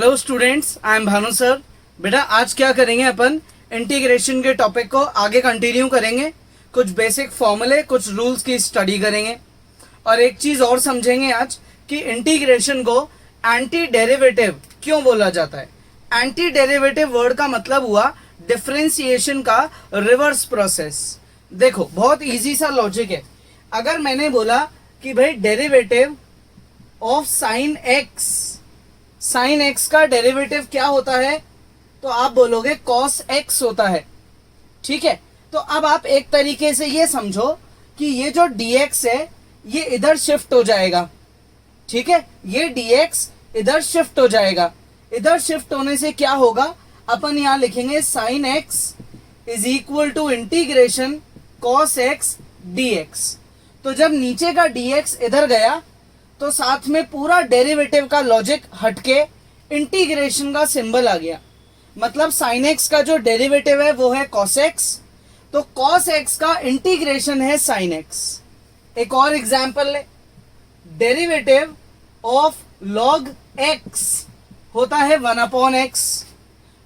Hello students, I am Bhanu sir. बेटा आज क्या करेंगे अपन इंटीग्रेशन के टॉपिक को आगे कंटिन्यू करेंगे। कुछ बेसिक फॉर्मूले, कुछ रूल्स की स्टडी करेंगे और एक चीज और समझेंगे आज कि इंटीग्रेशन को एंटी डेरिवेटिव क्यों बोला जाता है। एंटी डेरिवेटिव वर्ड का मतलब हुआ डिफरेंशिएशन का रिवर्स प्रोसेस। देखो बहुत इजी सा लॉजिक है। अगर मैंने बोला कि भाई derivative of sine x, sine x का डेरिवेटिव क्या होता है, तो आप बोलोगे कॉस एक्स होता है। ठीक है, तो अब आप एक तरीके से ये समझो कि ये जो dx है ये इधर शिफ्ट हो जाएगा। ठीक है, ये dx इधर शिफ्ट हो जाएगा। इधर शिफ्ट होने से क्या होगा, अपन यहां लिखेंगे sine x is equal to integration cos x dx। तो जब नीचे का dx इधर गया तो साथ में पूरा डेरिवेटिव का लॉजिक हटके इंटीग्रेशन का सिंबल आ गया। मतलब साइन एक्स का जो डेरिवेटिव है वो है कॉस एक्स, तो कॉस एक्स का इंटीग्रेशन है साइन एक्स। एक और एग्जांपल ले, डेरिवेटिव ऑफ लॉग एक्स होता है 1/x।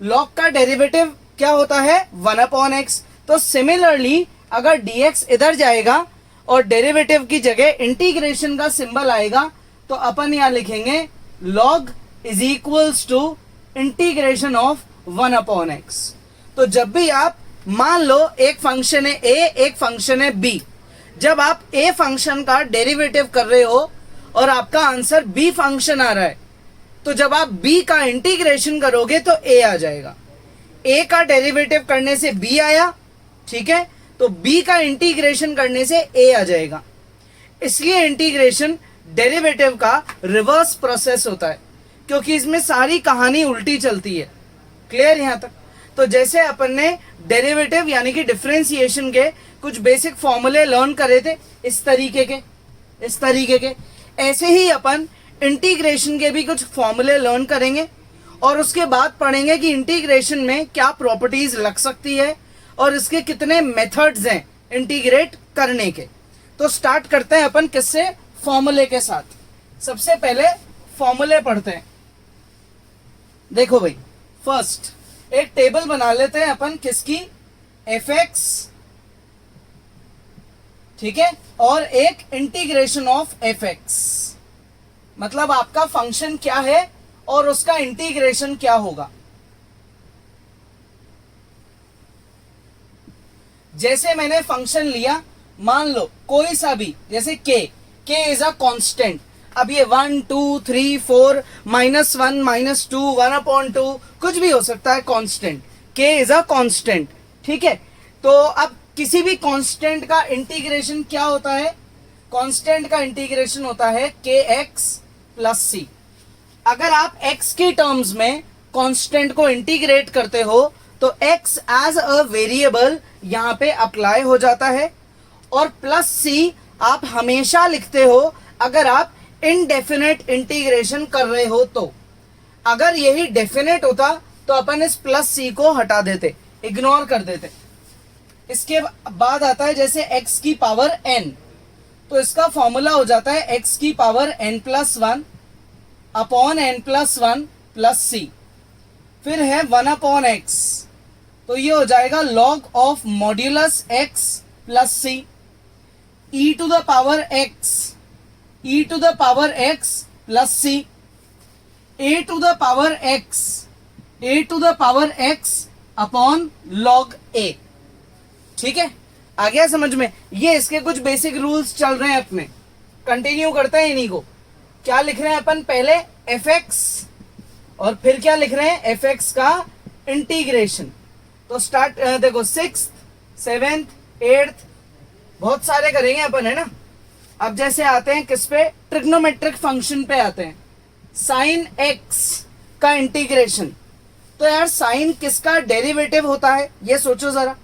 लॉग का डेरिवेटिव क्या होता है 1/x। तो सिमिलरली अगर dx इधर जाएगा और डेरिवेटिव की जगह इंटीग्रेशन का सिंबल आएगा तो अपन यहां लिखेंगे log is equals to integration of 1/x। तो जब भी आप मान लो एक फंक्शन है a, एक फंक्शन है b, जब आप a फंक्शन का डेरिवेटिव कर रहे हो और आपका आंसर b फंक्शन आ रहा है, तो जब आप b का इंटीग्रेशन करोगे तो a आ जाएगा। a का डेरिवेटिव करने से b आया, ठीक है, तो b का इंटीग्रेशन करने से a आ जाएगा। इसलिए इंटीग्रेशन डेरिवेटिव का रिवर्स प्रोसेस होता है, क्योंकि इसमें सारी कहानी उल्टी चलती है। क्लियर यहां तक? तो जैसे अपन ने डेरिवेटिव यानी कि डिफरेंशिएशन के कुछ बेसिक फॉर्मूले लर्न करे थे इस तरीके के, ऐसे ही अपन इंटीग्रेशन के भी कुछ फॉर्मूले लर्न करेंगे और उसके बाद पढ़ेंगे कि इंटीग्रेशन में क्या प्रॉपर्टीज लग सकती है और इसके कितने मेथड्स हैं इंटीग्रेट करने के। तो स्टार्ट करते हैं अपन किससे, फॉर्मूले के साथ। सबसे पहले फॉर्मूले पढ़ते हैं। देखो भाई, फर्स्ट एक टेबल बना लेते हैं अपन किसकी, fx, ठीक है, और एक इंटीग्रेशन ऑफ fx। मतलब आपका फंक्शन क्या है और उसका इंटीग्रेशन क्या होगा। जैसे मैंने फंक्शन लिया, मान लो कोई सा भी, जैसे k इज अ कांस्टेंट। अब ये 1 2 3 4 -1 -2 1/2 कुछ भी हो सकता है constant. k is a constant, ठीक है। तो अब किसी भी कांस्टेंट का इंटीग्रेशन क्या होता है, कांस्टेंट का इंटीग्रेशन होता है kx प्लस c। अगर आप x के टर्म्स में कांस्टेंट को इंटीग्रेट करते हो तो x एज अ वेरिएबल यहां पे अप्लाई हो जाता है, और प्लस c आप हमेशा लिखते हो अगर आप इनडेफिनेट इंटीग्रेशन कर रहे हो। तो अगर यही डेफिनेट होता तो अपन इस प्लस c को हटा देते, इग्नोर कर देते। इसके बाद आता है जैसे x की पावर n, तो इसका फॉर्मूला हो जाता है x की power n+1 upon n+1 plus c। फिर है 1/x, तो ये हो जाएगा log of modulus x plus c। e to the power x plus c, a to the power x upon log a। ठीक है, आ गया समझ में? ये इसके कुछ बेसिक रूल्स चल रहे हैं अपने। कंटिन्यू करते हैं इन्हीं को। क्या लिख रहे हैं अपन, पहले fx और फिर क्या लिख रहे हैं, fx का इंटीग्रेशन। तो स्टार्ट देखो, 6th 7th 8th बहुत सारे करेंगे अपन, है ना। अब जैसे आते हैं किस पे, ट्रिग्नोमेट्रिक फंक्शन पे आते हैं। साइन x का इंटीग्रेशन, तो यार साइन किसका डेरिवेटिव होता है ये सोचो जरा।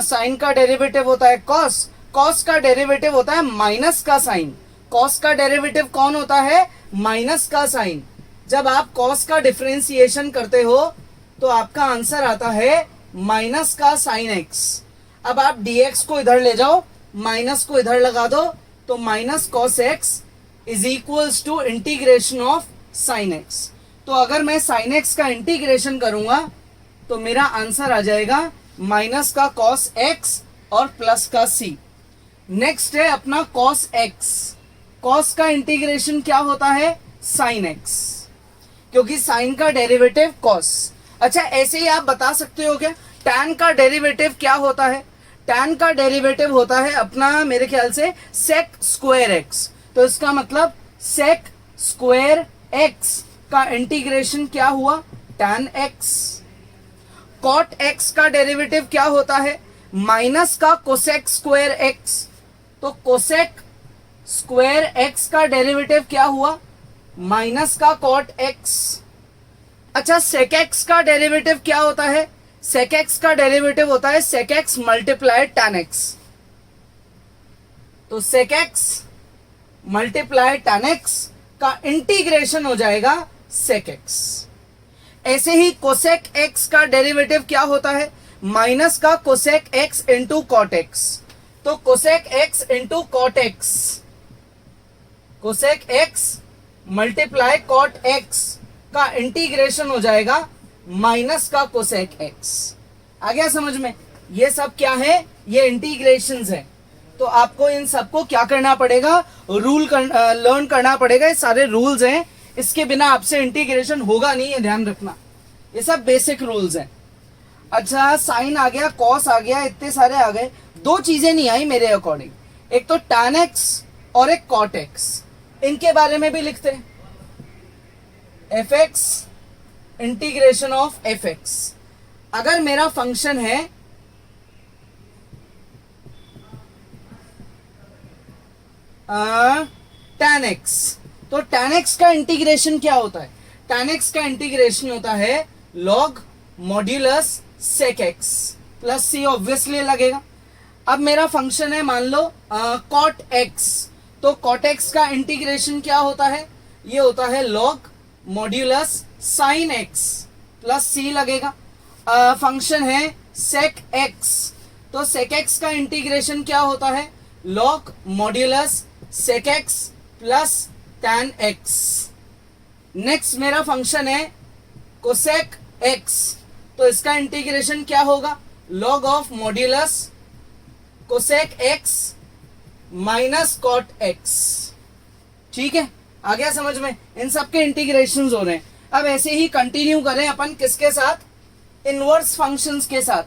साइन का डेरिवेटिव होता है कॉस, कॉस का डेरिवेटिव होता है माइनस का साइन। कॉस का डेरिवेटिव कौन होता है, माइनस का साइन। जब आप कॉस का डिफरेंशिएशन करते हो तो आपका आंसर आता है माइनस का साइन एक्स। अब आप dx को इधर ले जाओ, माइनस को इधर लगा दो, तो minus cos x is equals to integration of sine x. तो अगर मैं साइन एक्स का इंटीग्रेशन करूंगा तो मेरा आंसर आ जाएगा माइनस का कॉस एक्स और प्लस का सी। नेक्स्ट है अपना कॉस एक्स। कॉस का इंटीग्रेशन क्या होता है? साइन एक्स, क्योंकि साइन का डेरिवेटिव कॉस। अच्छा, ऐसे ही आप बता सकते हो क्या टैन का डेरिवेटिव क्या होता है? टैन का डेरिवेटिव होता है अपना मेरे ख्याल से सेक स्क्वायर एक्स। तो इसका मतलब सेक स्क्वायर एक्स का इंटीग्रेशन क्या हुआ? Tan x. कॉट एक्स का डेरिवेटिव क्या होता है? माइनस का कोसेक स्क्वायर एक्स। तो कोसेक स्क्वायर एक्स का डेरिवेटिव क्या हुआ? माइनस का कॉट एक्स। अच्छा, सेक एक्स का डेरिवेटिव क्या होता है? सेक एक्स का डेरिवेटिव होता है sec x multiply tan x. तो sec x multiply tan x का इंटीग्रेशन हो जाएगा सेक एक्स। ऐसे ही कोसेक एक्स का डेरिवेटिव क्या होता है? माइनस का cosec x into cot x. तो cosec x into cot x, cosec x multiply cot x का इंटीग्रेशन हो जाएगा माइनस का कोसेक एक्स। आ गया समझ में? ये सब क्या है? ये इंटीग्रेशंस है। तो आपको इन सबको क्या करना पड़ेगा? लर्न करना पड़ेगा। ये सारे रूल्स हैं, इसके बिना आपसे इंटीग्रेशन होगा नहीं, ये ध्यान रखना। ये सब बेसिक रूल्स हैं। अच्छा, साइन आ गया, कॉस आ गया, इतने सारे आ गए। दो चीजें नहीं आई मेरे अकॉर्डिंग, एक तो टैन एक्स और एक कॉट एक्स। इनके बारे में भी लिखते हैं। F x integration of f x. अगर मेरा फंक्शन है टैन एक्स, तो टैन एक्स का इंटीग्रेशन क्या होता है? टैन एक्स का इंटीग्रेशन होता है log modulus sec x plus c, obviously लगेगा। अब मेरा फंक्शन है मान लो कॉट एक्स, तो कॉट एक्स का इंटीग्रेशन क्या होता है? ये होता है log modulus sine x plus c लगेगा। फंक्शन है सेक एक्स, तो सेक एक्स का इंटीग्रेशन क्या होता है? Log modulus sec x plus tan x. Next मेरा फंक्शन है कोसेक एक्स, तो इसका इंटीग्रेशन क्या होगा? Log of modulus cosec x minus cot x. ठीक है, आ गया समझ में? इन सब के इंटीग्रेशंस हो रहे हैं। अब ऐसे ही कंटिन्यू करें अपन किसके साथ? इनवर्स फंक्शंस के साथ।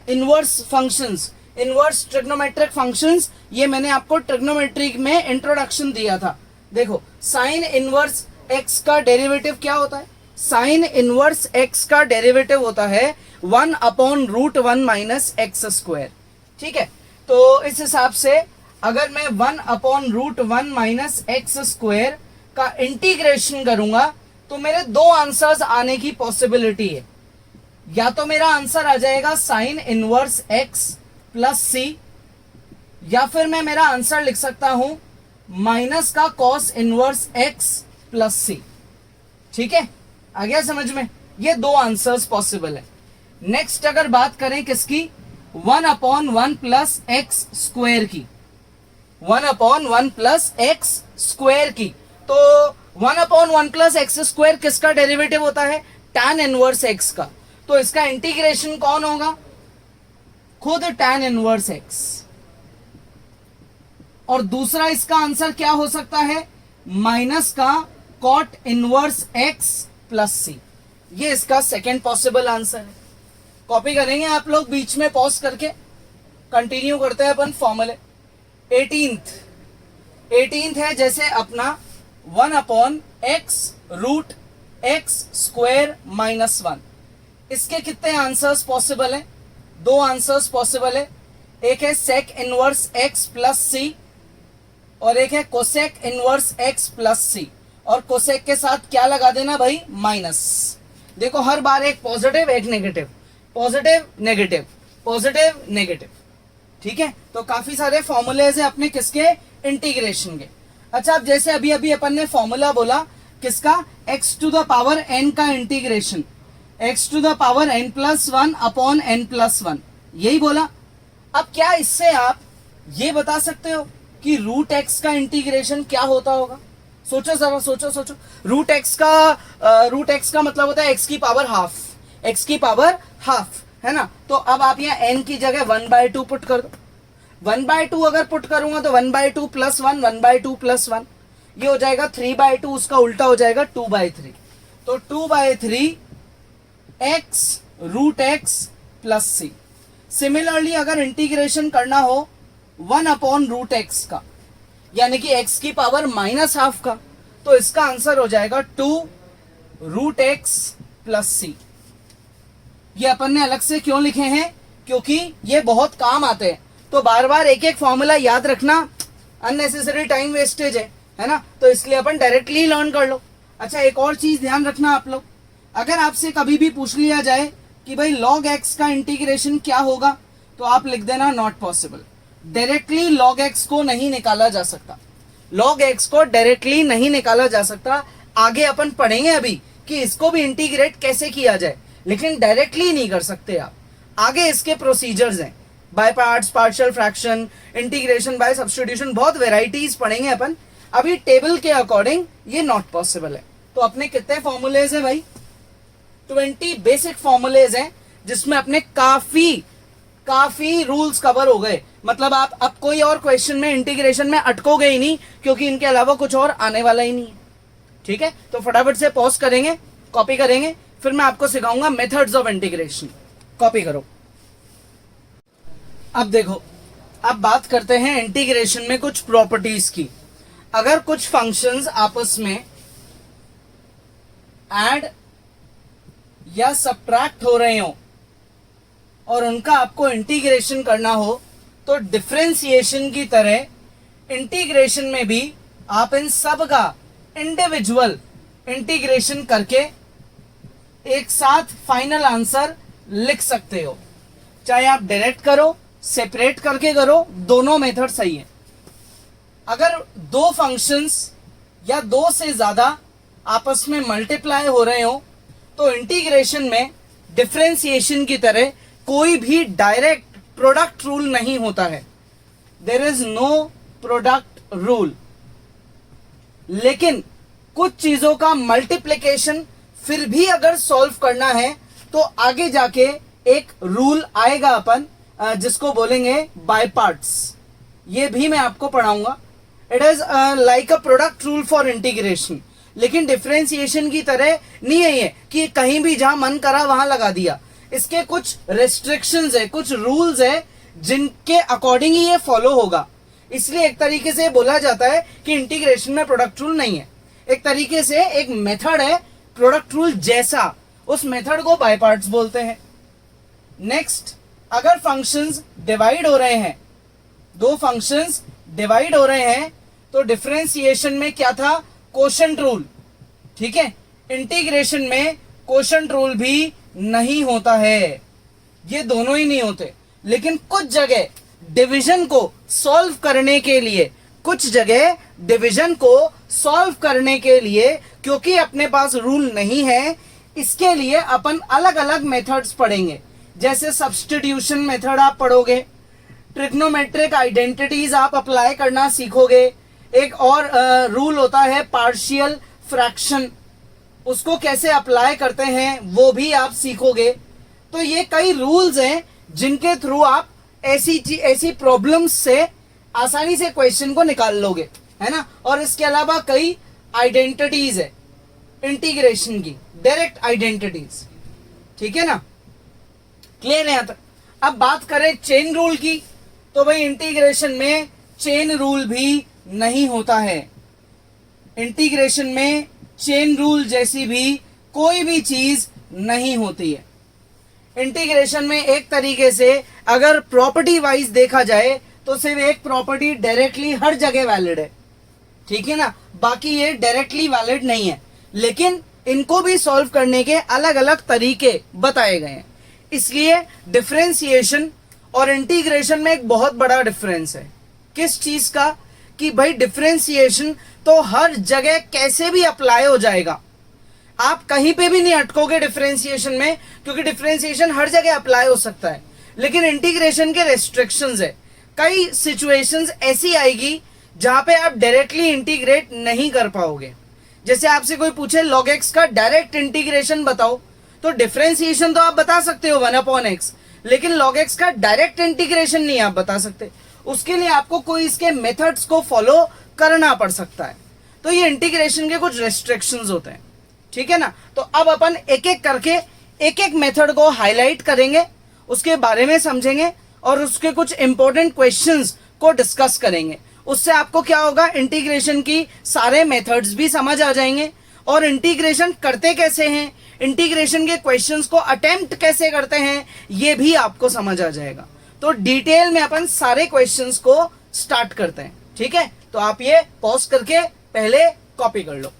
Inverse functions, inverse trigonometric functions, ये मैंने आपको ट्रिग्नोमेट्रिक में इंट्रोडक्शन दिया था। देखो, साइन इनवर्स एक्स का डेरिवेटिव क्या होता है? साइन इनवर्स एक्स का डेरिवेटिव होता है 1/√1 माइनस एक्स स्क्वायर। ठीक है, तो इस हिसाब से अगर मैं 1/√1 माइनस एक्स स्क्वायर का इंटीग्रेशन करूंगा तो मेरे दो आंसर्स आने की पॉसिबिलिटी है। या तो मेरा आंसर आ जाएगा साइन इनवर्स एक्स प्लस सी, या फिर मैं मेरा आंसर लिख सकता हूं माइनस का कॉस इनवर्स एक्स प्लस सी। ठीक है, आ गया समझ में? ये दो आंसर्स पॉसिबल है। नेक्स्ट अगर बात करें किसकी? 1/1 प्लस एक्स स्क्वायर की। 1/1 प्लस एक्स स्क्वायर की। तो 1/1 प्लस एक्स स्क्वायर किसका डेरिवेटिव होता है? टैन इनवर्स एक्स का। तो इसका इंटीग्रेशन कौन होगा? खुद टैन इनवर्स एक्स। और दूसरा इसका आंसर क्या हो सकता है? माइनस का कॉट इनवर्स एक्स प्लस सी। ये इसका सेकेंड पॉसिबल आंसर है। कॉपी करेंगे आप लोग, बीच में पॉज करके कंटिन्यू करते हैं अपन फॉर्मूले। 18th है जैसे अपना 1/x√x² -1। इसके कितने आंसर्स पॉसिबल हैं? दो आंसर्स पॉसिबल है। एक है सेक इनवर्स एक्स प्लस सी और एक है कोसेक इनवर्स एक्स प्लस सी। और कोसेक के साथ क्या लगा देना भाई? माइनस। देखो, हर बार एक पॉजिटिव एक negative, positive negative, positive negative. ठीक है, तो काफी सारे फॉर्मूलेज है अपने किसके? इंटीग्रेशन के। अच्छा, अब जैसे अभी अभी अपन ने फॉर्मूला बोला किसका? x⁴n का इंटीग्रेशन, x⁴n+1/n+1, यही बोला। अब क्या इससे आप ये बता सकते हो कि √x का इंटीग्रेशन क्या होता होगा? सोचो जरा, सोचो। रूट एक्स का मतलब होता है एक्स की पावर हाफ, एक्स की पावर हाफ, है ना। तो अब आप यहाँ एन की जगह 1/2 पुट कर दो। 1/2 अगर पुट करूंगा तो 1/2 प्लस 1, 1/2 प्लस 1, ये हो जाएगा 3/2, उसका उल्टा हो जाएगा 2/3। तो 2/3 एक्स रूट एक्स प्लस सी। सिमिलरली अगर इंटीग्रेशन करना हो 1/√x का, यानी कि x की पावर -½ का, तो इसका आंसर हो जाएगा 2√x प्लस सी। ये अपन ने अलग से क्यों लिखे हैं, क्योंकि ये बहुत काम आते हैं। तो बार बार एक एक फॉर्मूला याद रखना अननेसेसरी टाइम वेस्टेज है ना, तो इसलिए अपन डायरेक्टली लर्न कर लो। अच्छा, एक और चीज ध्यान रखना आप लोग, अगर आपसे कभी भी पूछ लिया जाए कि भाई log x का इंटीग्रेशन क्या होगा, तो आप लिख देना not possible. Directly log x को नहीं निकाला जा सकता, log x को डायरेक्टली नहीं निकाला जा सकता। आगे अपन पढ़ेंगे अभी कि इसको भी इंटीग्रेट कैसे किया जाए, लेकिन डायरेक्टली नहीं कर सकते आप। आगे इसके प्रोसीजर्स हैं, by parts, partial fraction, integration by substitution, बहुत वेराइटीज पढ़ेंगे अपन। अभी टेबल के अकॉर्डिंग ये नॉट पॉसिबल है। तो अपने कितने फॉर्मूलेज हैं भाई, 20 बेसिक फॉर्मूलेज हैं, जिसमें अपने काफी रूल्स कवर हो गए। मतलब आप अब कोई और क्वेश्चन में इंटीग्रेशन में अटकोगे ही नहीं, क्योंकि इनके अलावा कुछ और आने वाला ही नहीं है। ठीक है, तो फटाफट से पॉज करेंगे, कॉपी करेंगे, फिर मैं आपको सिखाऊंगा मेथड्स ऑफ इंटीग्रेशन। कॉपी करो। अब देखो, अब बात करते हैं इंटीग्रेशन में कुछ प्रॉपर्टीज की। अगर कुछ फंक्शंस आपस में ऐड या सब्ट्रैक्ट हो रहे हो और उनका आपको इंटीग्रेशन करना हो, तो डिफरेंशिएशन की तरह इंटीग्रेशन में भी आप इन सब का इंडिविजुअल इंटीग्रेशन करके एक साथ फाइनल आंसर लिख सकते हो। चाहे आप डायरेक्ट करो, सेपरेट करके करो, दोनों मेथड सही है। अगर दो फंक्शंस या दो से ज्यादा आपस में मल्टीप्लाई हो रहे हो, तो इंटीग्रेशन में डिफरेंशिएशन की तरह कोई भी डायरेक्ट प्रोडक्ट रूल नहीं होता है। There is no product rule. लेकिन कुछ चीजों का मल्टीप्लिकेशन फिर भी अगर सॉल्व करना है, तो आगे जाके एक रूल आएगा अपन, जिसको बोलेंगे बाय पार्ट्स। ये भी मैं आपको पढ़ाऊंगा। It is like a product rule for integration. लेकिन डिफरेंशिएशन की तरह नहीं है ये कि कहीं भी जहां मन करा वहां लगा दिया। इसके कुछ रेस्ट्रिक्शंस है, कुछ रूल्स है, जिनके अकॉर्डिंग ही ये फॉलो होगा। इसलिए एक तरीके से बोला जाता है कि इंटीग्रेशन में प्रोडक्ट रूल नहीं है। एक तरीके से एक मेथड है प्रोडक्ट रूल जैसा, उस मेथड को बाय पार्ट्स बोलते हैं। नेक्स्ट, अगर फंक्शंस डिवाइड हो रहे हैं, दो फंक्शंस डिवाइड हो रहे हैं, तो डिफरेंशिएशन में क्या था, कोशेंट रूल। ठीक है, इंटीग्रेशन में कोशेंट रूल भी नहीं होता है, ये दोनों ही नहीं होते। लेकिन कुछ जगह डिवीजन को सॉल्व करने के लिए, क्योंकि अपने पास रूल नहीं है, इसके लिए अपन अलग अलग मेथड्स पढ़ेंगे। जैसे सब्स्टिट्यूशन मेथड आप पढ़ोगे, ट्रिग्नोमेट्रिक आइडेंटिटीज आप अप्लाई करना सीखोगे। एक और रूल होता है पार्शियल फ्रैक्शन, उसको कैसे अप्लाई करते हैं वो भी आप सीखोगे। तो ये कई रूल्स हैं जिनके थ्रू आप ऐसी प्रॉब्लम्स से आसानी से क्वेश्चन को निकाल लोगे, है ना। और इसके अलावा कई आइडेंटिटीज है इंटीग्रेशन की, डायरेक्ट आइडेंटिटीज। ठीक है ना, क्लियर है यहां तक। अब बात करें चेन रूल की, तो भाई इंटीग्रेशन में चेन रूल भी नहीं होता है। इंटीग्रेशन में चेन रूल जैसी भी कोई भी चीज नहीं होती है। इंटीग्रेशन में एक तरीके से अगर प्रॉपर्टी वाइज देखा जाए, तो सिर्फ एक प्रॉपर्टी डायरेक्टली हर जगह वैलिड है। ठीक है ना, बाकी ये डायरेक्टली वैलिड नहीं है। लेकिन इनको भी सॉल्व करने के अलग अलग तरीके बताए गए हैं। इसलिए डिफरेंशिएशन और इंटीग्रेशन में एक बहुत बड़ा डिफरेंस है। किस चीज का, कि भाई डिफरेंशिएशन तो हर जगह कैसे भी अप्लाई हो जाएगा, आप कहीं पे भी नहीं अटकोगे डिफरेंशिएशन में, क्योंकि डिफरेंशिएशन हर जगह अप्लाई हो सकता है। लेकिन इंटीग्रेशन के रेस्ट्रिक्शंस है, कई सिचुएशंस ऐसी आएगी जहां पे आप डायरेक्टली इंटीग्रेट नहीं कर पाओगे। जैसे आपसे कोई पूछे log x का डायरेक्ट इंटीग्रेशन बताओ, तो डिफरेंशिएशन तो आप बता सकते हो 1/x, लेकिन log x का डायरेक्ट इंटीग्रेशन नहीं आप बता सकते। उसके लिए आपको कोई इसके मेथड्स को फॉलो करना पड़ सकता है। तो ये इंटीग्रेशन के कुछ रेस्ट्रिक्शंस होते हैं, ठीक है ना। तो अब अपन एक एक करके एक एक मेथड को हाईलाइट करेंगे, उसके बारे में समझेंगे और उसके कुछ इंपॉर्टेंट क्वेश्चंस को डिस्कस करेंगे। उससे आपको क्या होगा, इंटीग्रेशन की सारे मेथड्स भी समझ आ जाएंगे और इंटीग्रेशन करते कैसे हैं, इंटीग्रेशन के क्वेश्चंस को अटेम्प्ट कैसे करते हैं, ये भी आपको समझ आ जाएगा। तो डिटेल में अपन सारे क्वेश्चंस को स्टार्ट करते हैं, ठीक है। तो आप ये पॉज करके पहले कॉपी कर लो।